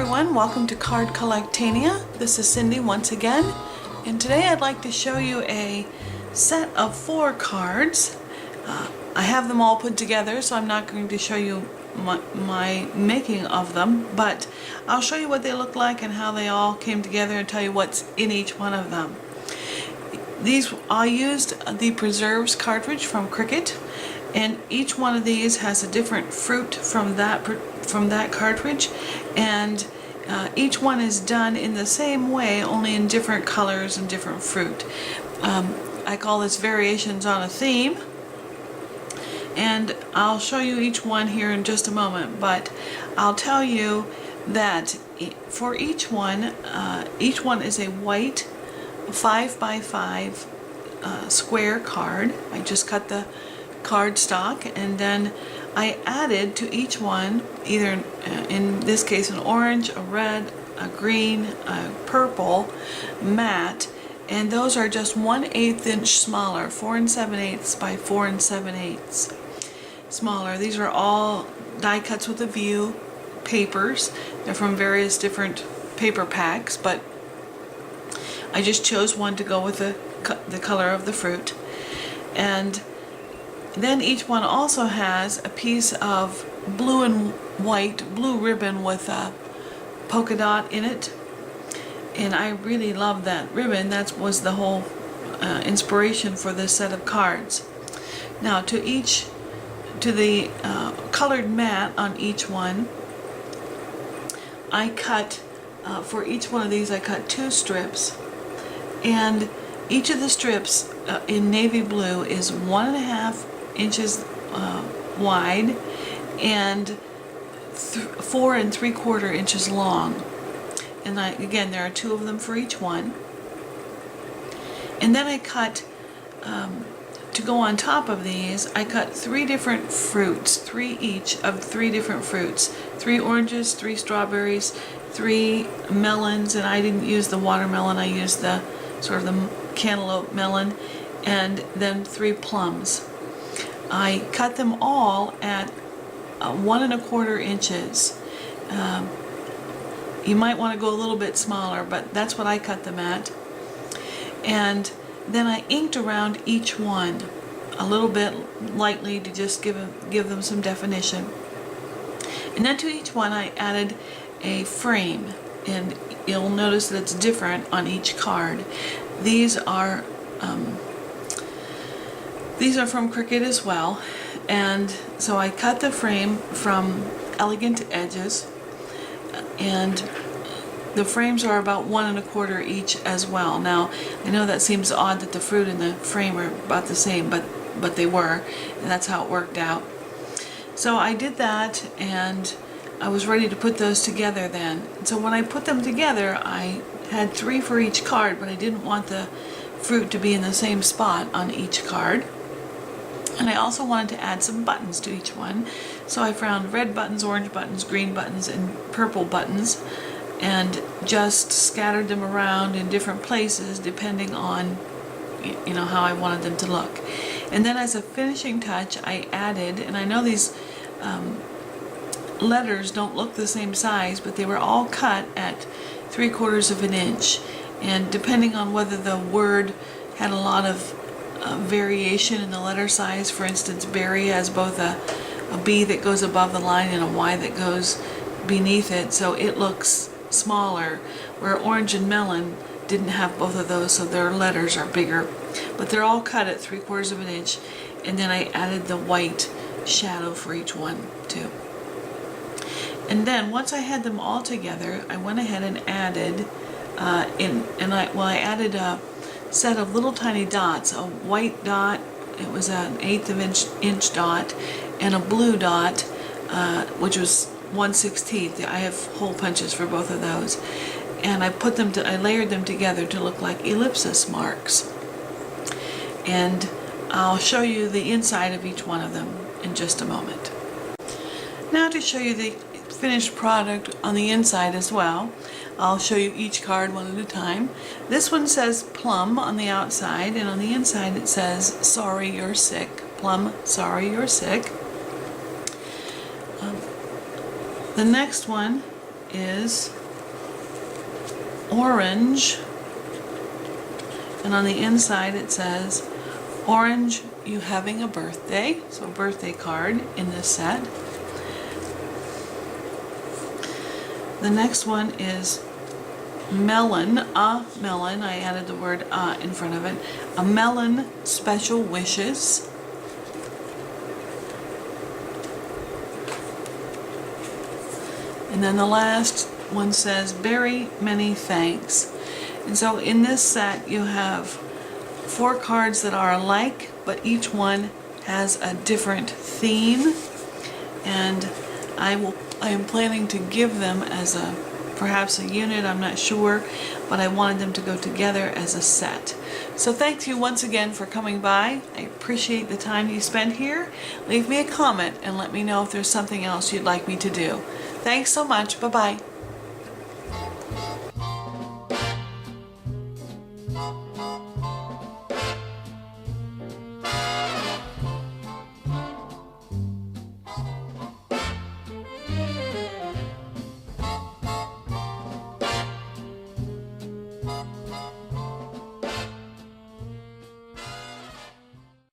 everyone, welcome to Card Collectania. This is Cindy once again, and today I'd like to show you a set of 4 cards. I have them all put together, so I'm not going to show you my making of them, but I'll show you what they look like and how they all came together and tell you what's in each one of them. I used the Preserves cartridge from Cricket, and each one of these has a different fruit from that cartridge, and each one is done in the same way, only in different colors and different fruit. I call this variations on a theme, and I'll show you each one here in just a moment, but I'll tell you that for each one is a white 5x5 square card. I just cut the cardstock, and then I added to each one either, in this case, an orange, a red, a green, a purple mat, and those are just 1/8 inch smaller, 4 7/8 by 4 7/8 smaller. These are all die cuts with a view papers. They're from various different paper packs, but I just chose one to go with the color of the fruit. And then each one also has a piece of blue and white, blue ribbon with a polka dot in it. And I really love that ribbon. That was the whole inspiration for this set of cards. Now to the colored mat on each one, I cut, for each one of these I cut 2 strips, and each of the strips in navy blue is 1.5 inches wide and 4 3/4 inches long. And again, there are 2 of them for each one. And then I cut, to go on top of these, I cut 3 different fruits, 3 each of 3 different fruits. 3 oranges, 3 strawberries, 3 melons, and I didn't use the watermelon, I used the sort of the cantaloupe melon, and then 3 plums. I cut them all at 1 1/4 inches. You might want to go a little bit smaller, but that's what I cut them at. And then I inked around each one a little bit lightly to just give them some definition. And then to each one I added a frame, and you'll notice that it's different on each card. These are from Cricut as well, and so I cut the frame from Elegant Edges, and the frames are about 1 1/4 each as well. Now I know that seems odd that the fruit and the frame are about the same, but they were, and that's how it worked out. So I did that, and I was ready to put those together then. So when I put them together, I had 3 for each card, but I didn't want the fruit to be in the same spot on each card. And I also wanted to add some buttons to each one. So I found red buttons, orange buttons, green buttons, and purple buttons, and just scattered them around in different places depending on, you know, how I wanted them to look. And then as a finishing touch, I added, and I know these letters don't look the same size, but they were all cut at 3/4 of an inch, and depending on whether the word had a lot of variation in the letter size, for instance, berry has both a B that goes above the line and a Y that goes beneath it, so it looks smaller, where orange and melon didn't have both of those, so their letters are bigger. But they're all cut at 3/4 of an inch, and then I added the white shadow for each one too. And then once I had them all together, I went ahead and added I added a set of little tiny dots, a white dot, it was an 1/8 inch dot, and a blue dot, which was 1/16. I have hole punches for both of those, and I layered them together to look like ellipsis marks. And I'll show you the inside of each one of them in just a moment. Now to show you the finished product on the inside as well, I'll show you each card one at a time. This one says plum on the outside, and on the inside it says sorry you're sick. Plum, sorry you're sick. The next one is orange, and on the inside it says, "Orange, you having a birthday?" So a birthday card in this set. The next one is melon, a melon. I added the word in front of it. A melon, special wishes. And then the last one says, very many thanks. And so in this set you have 4 cards that are alike, but each one has a different theme. And I am planning to give them as perhaps a unit, I'm not sure, but I wanted them to go together as a set. So thank you once again for coming by. I appreciate the time you spent here. Leave me a comment and let me know if there's something else you'd like me to do. Thanks so much. Bye-bye.